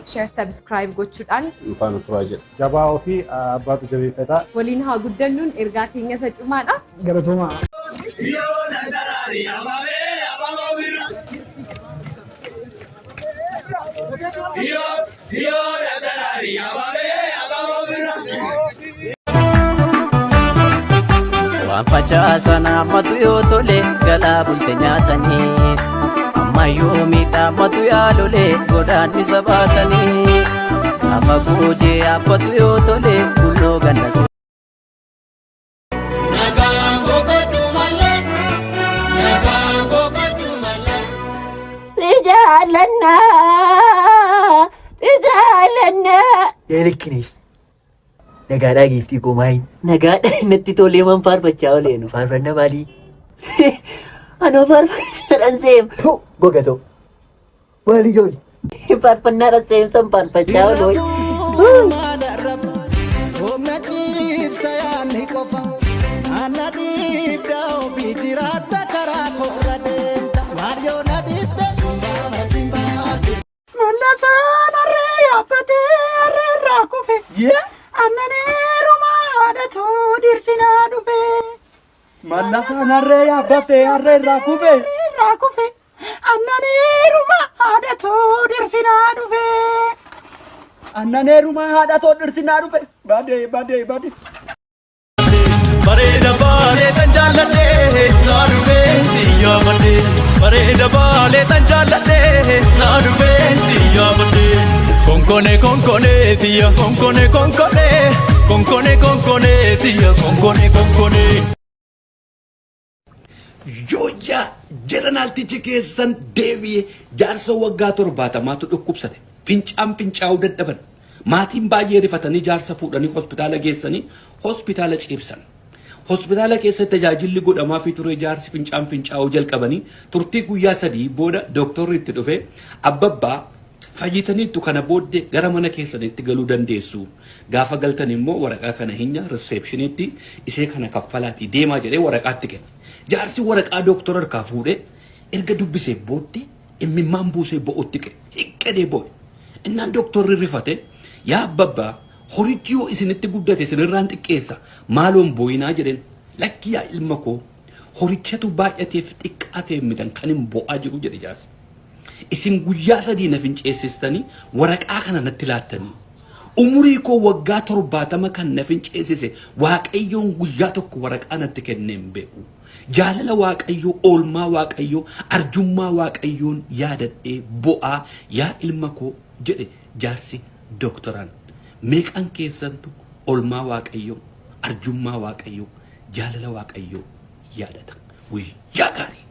like, share, subscribe gochuudhaan Faana turaa jedha. Jabaa ofii abbaatu jabeeffata. waliin haa guddannuun ergaa keenya isa cimaadha. Galatoomaa. Waan facaasan ammatu yoo tole galaa bulte nyaatanii ammayyuu miidhamatu yaalolee godhaan isa baatanii afa boojee abbatu yoo tole kulloo gannas. Elekini nagaadhaa giiftii qomaa'in nagaadhaa natti tolee man faarfachaa oleenu faarfanna maalii anoo faarfannaadhaan seem gogatoo maalii jooli faarfannaadhaan seemsan faarfachaa olooy humna ciibsa yaanni qofa anna dhiibdaa ofii jiraata karaa korra deemta maalioo na dhiibte sumbaama cimbaate mallasaan arree yaabbatee arree irraa kufe annaniirumaa haadhatuu dirsinaa dhufe Mallasaan harree yaabbattee harree irraa kufe annaniirumaa haadhatuu dirsinaa dhufe annaneerumaa haadhatoo dhirsinaa dhufe. Baadee. Bareeda baalee tan jaalladhee naa dhufeensi yaabadhee bareeda baalee tan jaalladhee naa dhufeensi yaabadhee konkone tiya konkone tiya konkone. Jooja jedhanaaltichi keessan deebi'ee jaarsa waggaa 70tu dhukkubsate fincaa'uu dadhaban maatiin baay'ee rifatanii jaarsa fuudhanii hospitaala geessanii hospitaala ciibsan. Hospitaala keessatti tajaajilli godhamaa fi ture jaarsi fincaa'uu jalqabanii turtii guyyaa 3 booda dooktorri itti dhufe abbabbaa fayyitaniitu kana booddee gara mana keessanitti galuu dandeessu. Gaafa galtan immoo waraqaa kana hinya receptionitti isee kana kaffalaatii deemaa jedhee waraqaatti kenne. Jaarsi waraqaa dooktora harkaa fuudhee erga dubbisee booddee imimmaan buusee bo'otti hiqqadee bo'e. Innaan dooktorri rifate yaa abbabbaa horichi yoo isinitti guddate isinirraan xiqqeessa maaloon booyinaa jedheen lakki yaa ilma koo horichatu baay'ateef xiqqaatee mitan kan hin bo'aa jiru jedhe jaarsi. Isin guyyaa 3 na finceessistanii waraqaa kana natti laattanii umurii koo waggaa 70 kan na finceessise waaqayyoon guyyaa tokko waraqaa natti kennee hin beeku. Jaalala waaqayyoo oolmaa waaqayyoo arjummaa waaqayyoon yaadadhee bo'aa yaa ilma koo jedhe jaarsi dooktoraan. Meeqan keessantu oolmaa waaqayyoo arjummaa waaqayyoo jaalala waaqayyoo yaadata guyyaa gaarii.